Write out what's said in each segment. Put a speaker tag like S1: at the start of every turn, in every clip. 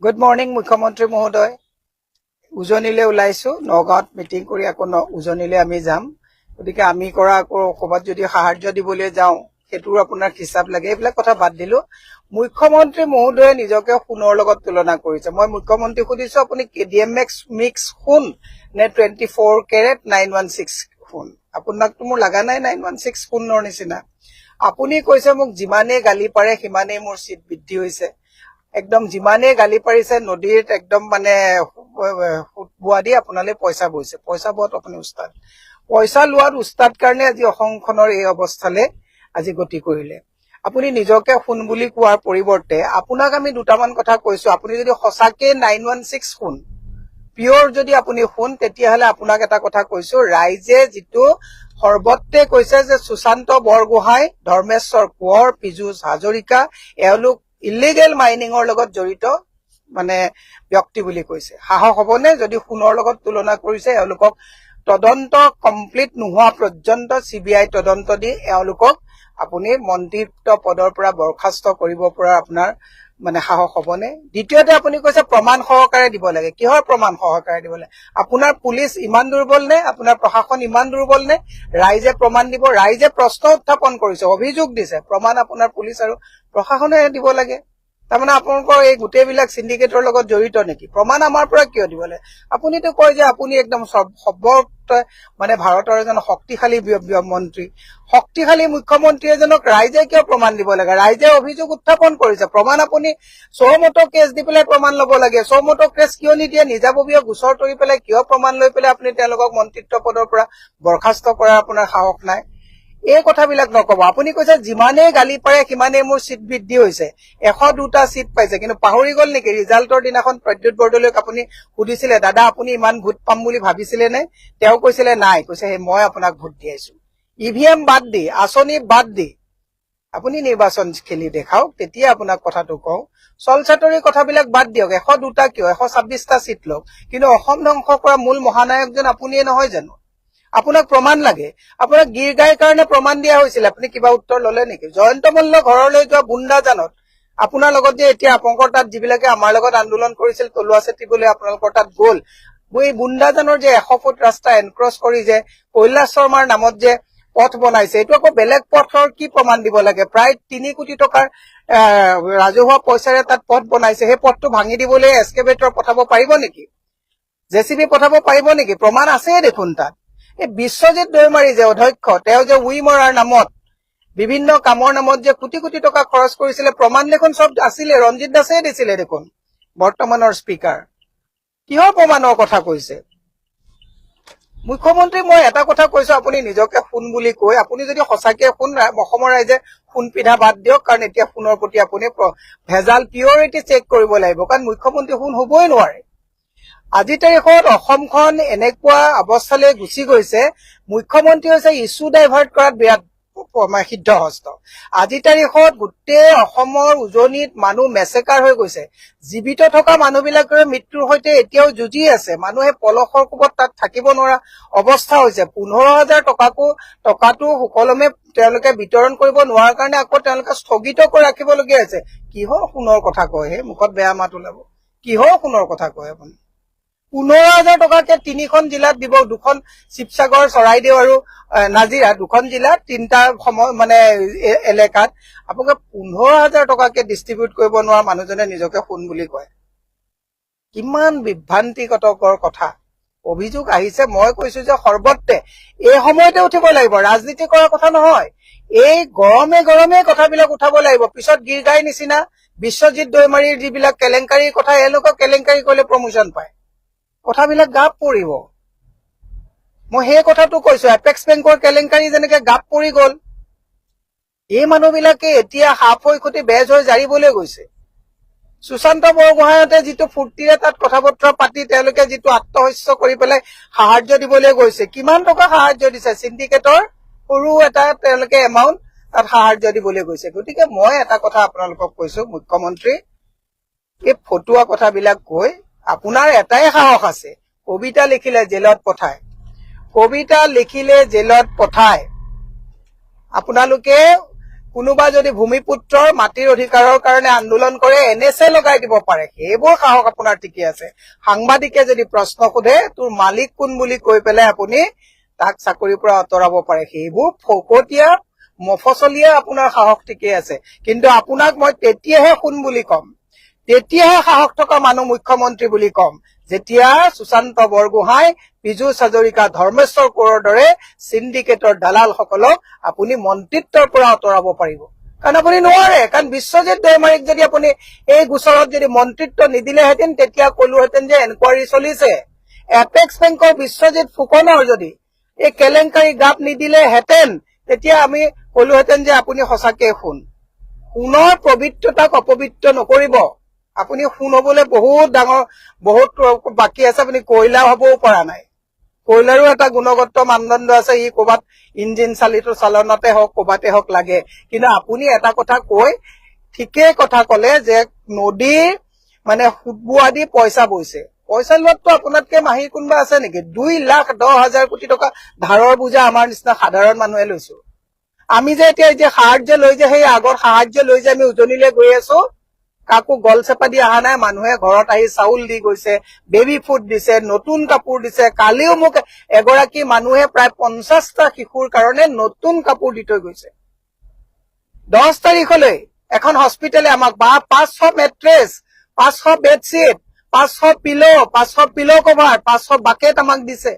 S1: Good morning মুখ্যমন্ত্ৰী মহোদয়। উজনিলৈ ওলাইছো, নগাঁৱত মিটিং কৰি আকৌ উজনিলৈ আমি যাম। গতিকে আমি কৰা আকৌ ক'ৰবাত যদি সাহায্য দিবলৈ যাওঁ সেইটোৰ আপোনাৰ হিচাপ লাগে। এইবিলাক কথা বাদ দিলো। মুখ্যমন্ত্ৰী মহোদয়ে নিজকে সোণৰ লগত তুলনা কৰিছে। মই মুখ্যমন্ত্ৰীক সুধিছো আপুনি কেডিএম মিক্স সোণ নে 24 কেৰেট 916 সোণ? আপোনাকতো মোৰ লগা নাই 916 সোণৰ নিচিনা। আপুনি কৈছে মোক যিমানেই গালি পাৰে সিমানেই মোৰ চিট বৃদ্ধি হৈছে। একদম যিমানেই গালি পাৰিছে নদীত একদম মানে বোৱা দি আপোনালৈ পইচা বৈছে। পইচা বোৱাত আপুনি উস্তাদ। পইচা লোৱাত উস্তাদ কাৰণে আজি অসমখনৰ এই অৱস্থালৈ আজি গতি কৰিলে। আপুনি নিজকে সোণ বুলি কোৱাৰ পৰিৱৰ্তে আপোনাক আমি দুটামান কথা কৈছো। আপুনি যদি সঁচাকে 916 সোণ পিয়ৰ যদি আপুনি সোণ, তেতিয়াহ'লে আপোনাক এটা কথা কৈছো, ৰাইজে যিটো সৰ্বত্ৰে কৈছে যে সুশান্ত বৰগোহাঁই, ধৰ্মেশ্বৰ কোঁৱৰ, পীযুষ হাজৰিকা এওঁলোক ইলিগেল মাইনিঙৰ লগত জড়িত মানে ব্যক্তি বুলি কৈছে। সাহস হবনে? যদি সোণৰ লগত তুলনা কৰিছে, এওঁলোকক তদন্ত কমপ্লিট নোহোৱা পৰ্যন্ত CBI তদন্ত দি এওঁলোকক আপুনি মন্ত্ৰীত্ব পদৰ পৰা বৰখাস্ত কৰিব পৰা আপোনাৰ মানে সাহস হবনে? দ্বিতীয়তে আপুনি কৈছে প্ৰমাণ সহকাৰে দিব লাগে। কিহৰ প্ৰমাণ সহকাৰে দিব লাগে? আপোনাৰ পুলিচ ইমান দুৰ্বল নে? আপোনাৰ প্ৰশাসন ইমান দুৰ্বল নে? ৰাইজে প্ৰমাণ দিব। ৰাইজে প্ৰশ্ন উত্থাপন কৰিছে, অভিযোগ দিছে, প্ৰমাণ আপোনাৰ পুলিচ আৰু প্ৰশাসনে দিব লাগে। তাৰমানে আপোনালোকৰ এই গোটেইবিলাক চিণ্ডিকেটৰ লগত জড়িত নেকি? প্ৰমাণ আমাৰ পৰা কিয় দিব লাগে? আপুনিতো কয় যে আপুনি একদম মানে ভাৰতৰ এজন শক্তিশালী মন্ত্ৰী, শক্তিশালী মুখ্যমন্ত্ৰী এজনক ৰাইজে কিয় প্ৰমাণ দিব লাগে? ৰাইজে অভিযোগ উত্থাপন কৰিছে, প্ৰমাণ আপুনি চৌমতো কেছ দি পেলাই প্ৰমাণ ল'ব লাগে। চৌমতো কেছ কিয় নিদিয়ে? নিজাববীয় গোচৰ তৰি পেলাই কিয় প্ৰমাণ লৈ পেলাই আপুনি তেওঁলোকক মন্ত্ৰিত্ব পদৰ পৰা বৰখাস্ত কৰাৰ আপোনাৰ সাহস নাই? এই কথাবিলাক নকব। আপুনি কৈছে যিমানেই গালি পাৰে সিমানেই মোৰ চিট বৃদ্ধি হৈছে। 102টা চিট পাইছে, কিন্তু পাহৰি গল নেকি ৰিজাল্টৰ দিনাখন প্ৰদ্যুৎ বৰদলৈক আপুনি সুধিছিলে, দাদা আপুনি ইমান ভোট পাম বুলি ভাবিছিলে নে? তেওঁ কৈছিলে নাই, কৈছে মই আপোনাক ভোট দিয়াইছো। EVM বাদ দি, আঁচনি বাদ দি আপুনি নিৰ্বাচন খেলি দেখাওক, তেতিয়া আপোনাক কথাটো কওঁ। চলচাতুৰী কথাবিলাক বাদ দিয়ক। 102টা কিয়, 126টা চিট লওক, কিন্তু অসম ধ্বংস কৰা মূল মহানায়কজন আপুনিয়ে নহয় জানো? আপোনাক প্ৰমাণ লাগে। আপোনাক গীৰ গাইৰ কাৰণে প্ৰমাণ দিয়া হৈছিল, আপুনি কিবা উত্তৰ ললে নেকি? জয়ন্ত মল্ল ঘৰলৈ যোৱা বুন্দাজানত আপোনাৰ লগত যে এতিয়া আপোনালোকৰ তাত যিবিলাকে আমাৰ লগত আন্দোলন কৰিছিল তলুৱা চেতিবলৈ আপোনালোকৰ তাত গল, এই বুন্দাজানৰ যে 100 ফুট ৰাস্তা এনক্ৰছ কৰি যে কৈলাশ শৰ্মাৰ নামত যে পথ বনাইছে, এইটো আকৌ বেলেগ পথৰ কি প্ৰমাণ দিব লাগে? প্ৰায় 3 কোটি টকাৰ ৰাজহুৱা পইচাৰে তাত পথ বনাইছে। সেই পথটো ভাঙি দিবলৈ এক্সকেভেটৰ পঠাব পাৰিব নেকি? JCB পঠাব পাৰিব নেকি? প্ৰমাণ আছে দেখোন তাত। এই বিশ্বজিৎ দৈমাৰী যে অধ্যক্ষ, তেওঁ যে উইমৰাৰ নামত বিভিন্ন কামৰ নামত যে কোটি কোটি টকা খৰচ কৰিছিলে, প্ৰমাণ দেখোন চব আছিলে। ৰঞ্জিত দাসে দিছিলে দেখোন, বৰ্তমানৰ স্পিকাৰ। কিহৰ প্ৰমাণৰ কথা কৈছে মুখ্যমন্ত্ৰী? মই এটা কথা কৈছো, আপুনি নিজকে সোণ বুলি কৈ আপুনি যদি সঁচাকে সোণ, অসমৰ ৰাইজে সোণ পিন্ধা বাদ দিয়ক, কাৰণ এতিয়া সোণৰ প্ৰতি আপুনি ভেজাল পিয়ৰিটি চেক কৰিব লাগিব, কাৰণ মুখ্যমন্ত্ৰী সোণ হবই নোৱাৰে। আজি তাৰিখত অসমখন এনেকুৱা অৱস্থালৈ গুচি গৈছে, মুখ্যমন্ত্ৰী হৈছে ইছ্যু ডাইভাৰ্ট কৰাত বিৰাট সিদ্ধহস্ত। আজি তাৰিখত গোটেই অসমৰ উজনিত মানুহ মেচেকাৰ হৈ গৈছে। জীৱিত থকা মানুহবিলাকৰ মৃত্যুৰ সৈতে এতিয়াও যুঁজি আছে। মানুহে পলসৰ কোবত তাত থাকিব নোৱাৰা অৱস্থা হৈছে। 15,000 টকাটো সুকলমে তেওঁলোকে বিতৰণ কৰিব নোৱাৰাৰ কাৰণে আকৌ তেওঁলোকে স্থগিত কৰি ৰাখিবলগীয়া হৈছে। কিহৰ সোণৰ কথা কয় হে? মুখত বেয়া মাত ওলাব। কিহৰ সোণৰ কথা কয় আপুনি? 15,000 টকাকে 3খন জিলাত দিব, 2খন শিৱসাগৰ, চৰাইদেউ আৰু নাজিৰা, 2খন জিলাত 3টা মানে এলেকাত আপোনালোকে 15,000 টকাকে ডিষ্ট্ৰিবিউট কৰিব নোৱাৰা মানুহজনে নিজকে সোণ বুলি কয়। কিমান বিভ্ৰান্তিকতৰ কথা। অভিযোগ আহিছে, মই কৈছো যে সৰ্বত্ৰে এই সময়তে উঠিব লাগিব, ৰাজনীতি কৰাৰ কথা নহয়। এই গৰমে গৰমে কথাবিলাক উঠাব লাগিব। পিছত গীৰ গাইৰ নিচিনা বিশ্বজিৎ দৈমাৰীৰ যিবিলাক কেলেংকাৰীৰ কথা, এওঁলোকক কেলেংকাৰী কৰিলে প্ৰমোচন পায়, কথাবিলাক গাপ পৰিব। মই সেই কথাটো কৈছো, এপেক্স বেংকৰ কেলেংকাৰী যেনেকে গাপ পৰি গল, এই মানুহবিলাকে এতিয়া সাপ হৈ খুটি বেজ হৈ জাৰিবলৈ গৈছে। সুশান্ত বৰগোহাঁইতে যিটো ফূৰ্তিৰে তাত কথা বতৰা পাতি তেওঁলোকে যিটো আত্মহস্য কৰি পেলাই সাহায্য দিবলৈ গৈছে, কিমান টকা সাহায্য দিছে? চিণ্ডিকেটৰ সৰু এটা তেওঁলোকে এমাউণ্ট তাত সাহায্য দিবলৈ গৈছে। গতিকে মই এটা কথা আপোনালোকক কৈছো, মুখ্যমন্ত্ৰী এই ফটুৱা কথাবিলাক কৈ আপোনাৰ এটাই সাহস আছে, কবিতা লিখিলে জেলত পঠায়। কবিতা লিখিলে জেলত পঠায়। আপোনালোকে কোনোবা যদি ভূমিপুত্ৰৰ মাটিৰ অধিকাৰৰ কাৰণে আন্দোলন কৰে NSA লগাই দিব পাৰে, সেইবোৰ সাহস আপোনাৰ ঠিকে আছে। সাংবাদিকে যদি প্ৰশ্ন সোধে তোৰ মালিক কোন বুলি কৈ পেলাই আপুনি তাক চাকৰিৰ পৰা আঁতৰাব পাৰে, সেইবোৰ ফকতীয়া মফচলীয়া আপোনাৰ সাহস ঠিকে আছে। কিন্তু আপোনাক মই তেতিয়াহে শুন বুলি কম, তেতিয়াহে সাহস থকা মানুহ মুখ্যমন্ত্ৰী বুলি কম, যেতিয়া সুশান্ত বৰগোহাঁই, পীযুষ হাজৰিকা, ধৰ্মেশ্বৰ কোঁৱৰৰ দৰে চিণ্ডিকেটৰ দালালসকলক আপুনি মন্ত্ৰিত্বৰ পৰা আঁতৰাব পাৰিব। কাৰণ আপুনি নোৱাৰে, কাৰণ বিশ্বজিৎ দৈমাৰীক যদি আপুনি এই গোচৰত যদি মন্ত্ৰিত্ব নিদিলেহেঁতেন তেতিয়া কলোহেঁতেন যে এনকুৱাৰী চলিছে। এপেক্স বেংকৰ বিশ্বজিৎ ফুকনৰ যদি এই কেলেংকাৰী গাপ নিদিলেহেঁতেন তেতিয়া আমি কলোহেঁতেন যে আপুনি সঁচাকে সোণৰ পবিত্ৰতাক অপবিত্ৰ নকৰিব। আপুনি সোণ হবলৈ বহুত ডাঙৰ বহুত বাকী আছে, আপুনি কয়লা হবও পৰা নাই। কয়লাৰো এটা গুণগত মানদণ্ড আছে, ই ক'ৰবাত ইঞ্জিন চালিত চালনতে হওক ক'ৰবাতে হওক লাগে। কিন্তু আপুনি এটা কথা কৈ ঠিকেই কথা কলে যে নদীৰ মানে সুতবোৱা দি পইচা বৈছে। পইচা লোৱাততো আপোনাতকে মাহিৰ কোনোবা আছে নেকি? 2,10,000 কোটি টকা ধাৰৰ বোজা আমাৰ নিচিনা সাধাৰণ মানুহে লৈছো। আমি যে এতিয়া সাহায্য লৈ যে সেই আগৰ সাহায্য লৈ যে আমি উজনিলৈ গৈ আছো, কাকো গল চেপা দি অহা নাই। মানুহে ঘৰত আহি চাউল দি গৈছে, বেবী ফুড দিছে, নতুন কাপোৰ দিছে। কালিও মোক এগৰাকী মানুহে প্ৰায় 50টা শিশুৰ কাৰণে নতুন কাপোৰ দি থৈ গৈছে। 10 তাৰিখলৈ এখন হস্পিটেলে আমাক 500 মেট্ৰেছ, 500 বেডশ্বীট, 500 পিলো কভাৰ, 500 বাকেট আমাক দিছে।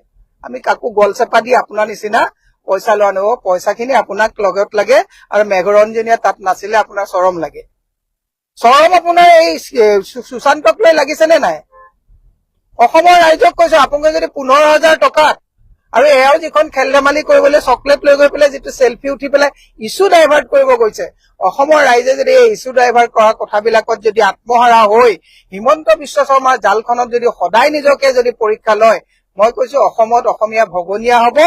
S1: আমি কাকো গল চেপা দি আপোনাৰ নিচিনা পইচা লোৱা নহব। পইচাখিনি আপোনাক লগত লাগে, আৰু মেঘৰঞ্জনীয়ে তাত নাছিলে আপোনাৰ চৰম লাগে। চৰম আপোনাৰ এই সুশান্তক লৈ লাগিছে নে নাই? অসমৰ ৰাইজক কৈছো, আপোনালোকে যদি 15,000 টকাত আৰু এয়াও যিখন খেল ধেমালি কৰিবলৈ চকলেট লৈ গৈ পেলাই যিটো চেলফি উঠি পেলাই ইছ্যু ডাইভাৰ্ট কৰিব গৈছে, অসমৰ ৰাইজে যদি এই ইছ্যু ডাইভাৰ্ট কৰা কথাবিলাকত যদি আত্মহাৰা হৈ হিমন্ত বিশ্ব শৰ্মাৰ জালখনত যদি সদায় নিজকে যদি পৰীক্ষা লয়, মই কৈছো অসমত অসমীয়া ভগনীয়া হব,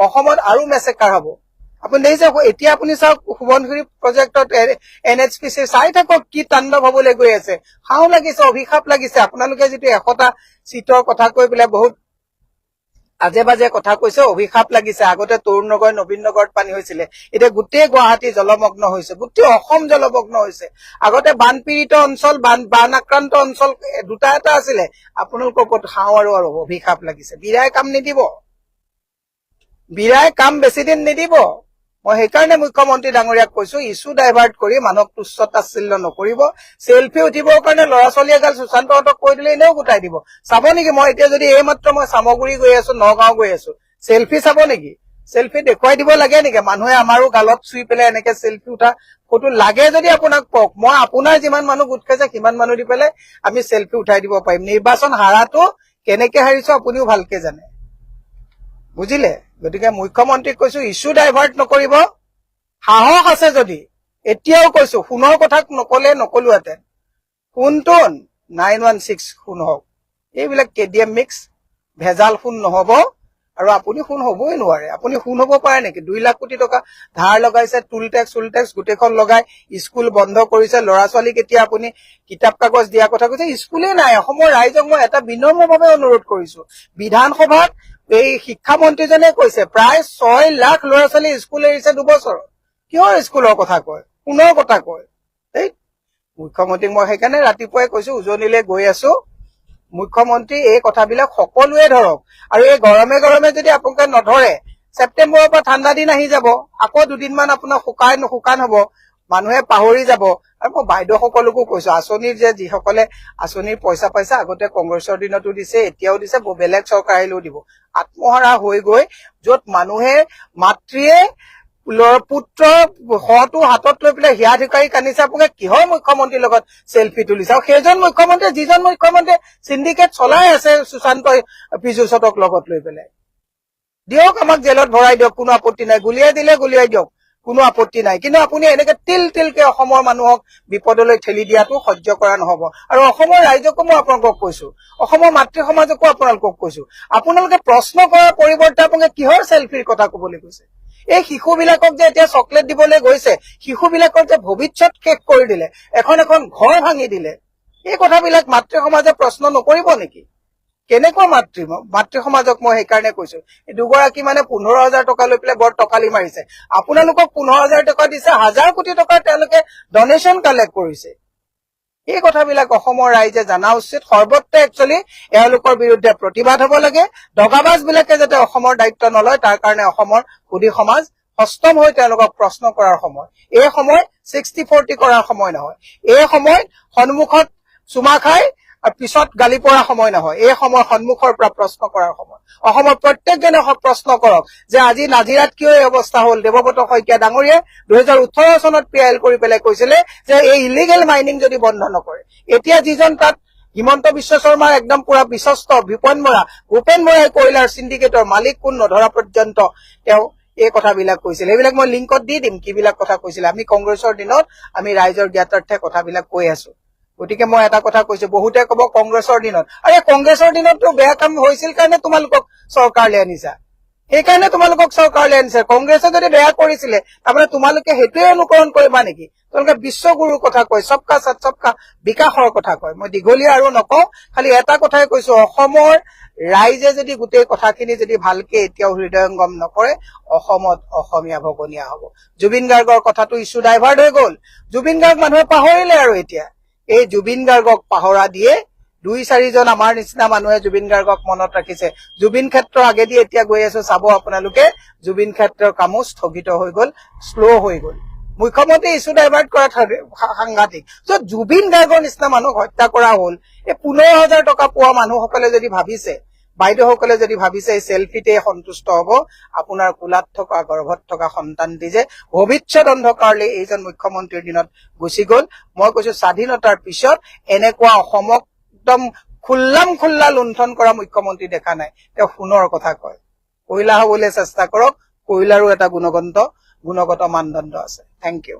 S1: অসমত আৰু মেচেকাৰ হব। আপুনি দেখিছে এতিয়া আপুনি চাওক সোৱণশিৰি প্ৰজেক্টত NHPC চাই থাকক কি তাণ্ডৱ হবলৈ গৈ আছে। খাও লাগিছে, অভিশাপ লাগিছে। আপোনালোকে যিটো 100টা চিটৰ কথা কৈ পেলাই বহুত আজে বাজে কথা কৈছে, অভিশাপ লাগিছে। আগতে তৰুণ নগৰ, নবীন নগৰত পানী হৈছিলে, এতিয়া গোটেই গুৱাহাটী জলমগ্ন হৈছে, গোটেই অসম জলমগ্ন হৈছে। আগতে বানপীড়িত অঞ্চল, বান আক্ৰান্ত অঞ্চল দুটা এটা আছিলে, আপোনালোকৰ ওপৰত খাও আৰু অভিশাপ লাগিছে। বিৰাই কাম নিদিব, বিৰাই কাম বেছি দিন নিদিব। মই সেইকাৰণে মুখ্যমন্ত্ৰী ডাঙৰীয়াক কৈছো, ইছ্যু ডাইভাৰ্ট কৰি মানুহক তুচ্ছ তাচ্ছিল্য নকৰিব। চেলফি উঠিবৰ কাৰণে ল'ৰা ছোৱালী এগাল সুশান্তহঁতক কৈ দিলে এনেও গোটাই দিব। চাব নেকি? মই এতিয়া যদি এইমাত্ৰ মই চামগুৰি গৈ আছো, নগাঁও গৈ আছো, চেলফি চাব নেকি? চেলফি দেখুৱাই দিব লাগে নেকি? মানুহে আমাৰো গালত চুই পেলাই এনেকে চেলফি উঠা ফটো লাগে যদি আপোনাক কওক, মই আপোনাৰ যিমান মানুহ গোট খাইছে সিমান মানুহ দি পেলাই আমি চেলফি উঠাই দিব পাৰিম। নিৰ্বাচন হাৰাটো কেনেকে হাৰিছো আপুনিও ভালকে জানে, বুজিলে? গতিকে মুখ্যমন্ত্ৰীক কৈছো, ইছ্যু ডাইভাৰ্ট নকৰিব। সাহস আছে যদি এতিয়াও কৈছো, সোণৰ কথা নকলে নকলোহেঁতেন। সোণটোন 916 সোণ হওক, এইবিলাক KDM মিক্স ভেজাল সোণ নহব, আৰু আপুনি সোণ হবই নোৱাৰে। আপুনি সোণ হব পাৰে নেকি? 2 লাখ কোটি টকা ধাৰ লগাইছে, টুল টেক্স গোটেইখন লগাই স্কুল বন্ধ কৰিছে। ল'ৰা ছোৱালীক এতিয়া আপুনি কিতাপ কাগজ দিয়া কথা কৈছে, স্কুলেই নাই। অসমৰ ৰাইজক মই এটা বিনম্ৰভাৱে অনুৰোধ কৰিছো, বিধানসভাত এই শিক্ষামন্ত্ৰীজনে কৈছে প্ৰায় 6 লাখ ল'ৰা ছোৱালী স্কুল এৰিছে 2 বছৰত। কিহৰ স্কুলৰ কথা কয়? সোণৰ কথা কয়। এই মুখ্যমন্ত্ৰীক মই সেইকাৰণে ৰাতিপুৱাই কৈছো, উজনিলৈ গৈ আছো, মুখ্যমন্ত্ৰী এই কথাবিলাক সকলোৱে ধৰক। আৰু এই গৰমে গৰমে যদি আপোনালোকে নধৰে, ছেপ্টেম্বৰৰ পৰা ঠাণ্ডা দিন আহি যাব, আকৌ 2 দিনমান আপোনাৰ শুকান হব, মানুহে পাহৰি যাব। আৰু মই বাইদেউসকলকো কৈছো, আঁচনিৰ যে যিসকলে আঁচনিৰ পইচা পাইছে, আগতে কংগ্ৰেছৰ দিনতো দিছে, এতিয়াও দিছে, বেলেগ চৰকাৰ আহিলেও দিব। আত্মহাৰা হৈ গৈ যত মানুহে মাতৃয়ে পুত্ৰৰ শটো হাতত লৈ পেলাই হিয়া ধিকাৰি কান্দিছে, আপোনালোকে কিহৰ মুখ্যমন্ত্ৰীৰ লগত চেলফি তুলিছে? আৰু সেইজন মুখ্যমন্ত্ৰী, যিজন মুখ্যমন্ত্ৰীয়ে চিণ্ডিকেট চলাই আছে সুশান্ত পীযুষহঁতক লগত লৈ পেলাই, দিয়ক আমাক জেলত ভৰাই দিয়ক, কোনো আপত্তি নাই। গুলিয়াই দিলে গুলিয়াই দিয়ক, কোনো আপত্তি নাই। কিন্তু আপুনি এনেকে তিলকে অসমৰ মানুহক বিপদলৈ ঠেলি দিয়াটো সহ্য কৰা নহব। আৰু অসমৰ ৰাইজকো মই আপোনালোকক কৈছো, অসমৰ মাতৃ সমাজকো আপোনালোকক কৈছো, আপোনালোকে প্ৰশ্ন কৰাৰ পৰিৱৰ্তে আপোনালোকে কিহৰ চেলফিৰ কথা কবলৈ কৈছে? এই শিশুবিলাকক যে এতিয়া চকলেট দিবলৈ গৈছে, শিশুবিলাকৰ যে ভৱিষ্যত শেষ কৰি দিলে, এখন ঘৰ ভাঙি দিলে, এই কথাবিলাক মাতৃ সমাজে প্ৰশ্ন নকৰিব নেকি? কেনেকুৱা মাতৃ সমাজক মই সেইকাৰণে কৈছো দুগৰাকী মানে 15,000 টকা লৈ পেলাই বৰ টকালি মাৰিছে আপোনালোকক 15,000 টকা দিছে 1,000 কোটি টকা তেওঁলোকে ডনেশ্যন কালেক্ট কৰিছে এই কথাবিলাক অসমৰ ৰাইজে জানা উচিত সৰ্বত্ৰে একচুৱেলি এওঁলোকৰ বিৰুদ্ধে প্ৰতিবাদ হ'ব লাগে দগাবাজ বিলাকে যাতে অসমৰ দায়িত্ব নলয় তাৰ কাৰণে অসমৰ সুধী সমাজ সষ্টম হৈ তেওঁলোকক প্ৰশ্ন কৰাৰ সময় এই সময় 60-40 কৰাৰ সময় নহয় এই সময় সন্মুখত চুমা খাই আৰু পিছত গালি পৰা সময় নহয় এই সময় সন্মুখৰ পৰা প্ৰশ্ন কৰাৰ সময় অসমৰ প্ৰত্যেকজনে প্ৰশ্ন কৰক যে আজি নাজিৰাত কিয় এই অৱস্থা হ'ল দেৱব্ৰত শইকীয়া ডাঙৰীয়ে 2018 চনত পিআইএল কৰি পেলাই কৈছিলে যে এই ইলিগেল মাইনিং যদি বন্ধ নকৰে এতিয়া যিজন তাত হিমন্ত বিশ্ব শৰ্মাৰ একদম পুৰা বিশ্বস্ত ভূপেন বৰাই কয়লাৰ সিন্ডিকেটৰ মালিক কোন নধৰা পৰ্যন্ত তেওঁ এই কথাবিলাক কৈছিল এইবিলাক মই লিংকত দি দিম কিবিলাক কথা কৈছিল আমি কংগ্ৰেছৰ দিনত আমি ৰাইজৰ জ্ঞাতাৰ্থে কথাবিলাক কৈ আছো গতিকে মই এটা কথা কৈছো বহুতে কব কংগ্ৰেছৰ দিনত আৰে কংগ্ৰেছৰ দিনততো বেয়া কাম হৈছিল কাৰণে তোমালোকক চৰকাৰলৈ আনিছা সেইকাৰণে তোমালোকক চৰকাৰলৈ আনিছে কংগ্ৰেছে যদি বেয়া কৰিছিলে তাৰমানে তোমালোকে সেইটোৱে অনুকৰণ কৰিবা নেকি তোমালোকে বিশ্বগুৰুৰ কথা কয় সবকা সাথ সবকা বিকাশৰ কথা কয় মই দীঘলীয়া আৰু নকওঁ খালি এটা কথাই কৈছো অসমৰ ৰাইজে যদি গোটেই কথাখিনি যদি ভালকে এতিয়াও হৃদয়ংগম নকৰে অসমত অসমীয়া ভগনীয়া হ'ব জুবিন গাৰ্গৰ কথাটো ইছ্যু ডাইভাৰ্ট হৈ গ'ল জুবিন গাৰ্গ মানুহে পাহৰিলে আৰু এতিয়া এই জুবিন গাৰ্গক পাহৰা দিয়ে 2-4 জন আমাৰ নিচিনা মানুহে জুবিন গাৰ্গক মনত ৰাখিছে জুবিন ক্ষেত্ৰৰ আগেদি এতিয়া গৈ আছো চাব আপোনালোকে জুবিন ক্ষেত্ৰৰ কামো স্থগিত হৈ গ'ল শ্ল' হৈ গ'ল মুখ্যমন্ত্ৰী ইছ্যু ডাইভাৰ্ট কৰা সাংঘাতিক য'ত জুবিন গাৰ্গৰ নিচিনা মানুহক হত্যা কৰা হ'ল এই 15,000 টকা পোৱা মানুহসকলে যদি ভাবিছে বাইদেউসকলে যদি ভাবিছে এই সেলফিতে সন্তুষ্ট হ'ব আপোনাৰ কোলাত থকা গৰ্ভত থকা সন্তানটি যে ভৱিষ্যত অন্ধকাৰলৈ এইজন মুখ্যমন্ত্ৰীৰ দিনত গুচি গ'ল মই কৈছো স্বাধীনতাৰ পিছত এনেকুৱা অসমক একদম খুল্লা লুণ্ঠন কৰা মুখ্যমন্ত্ৰী দেখা নাই তেওঁ সোণৰ কথা কয় কয়লা হ'বলৈ চেষ্টা কৰক কয়লাৰো এটা গুণগত মানদণ্ড আছে থেংক ইউ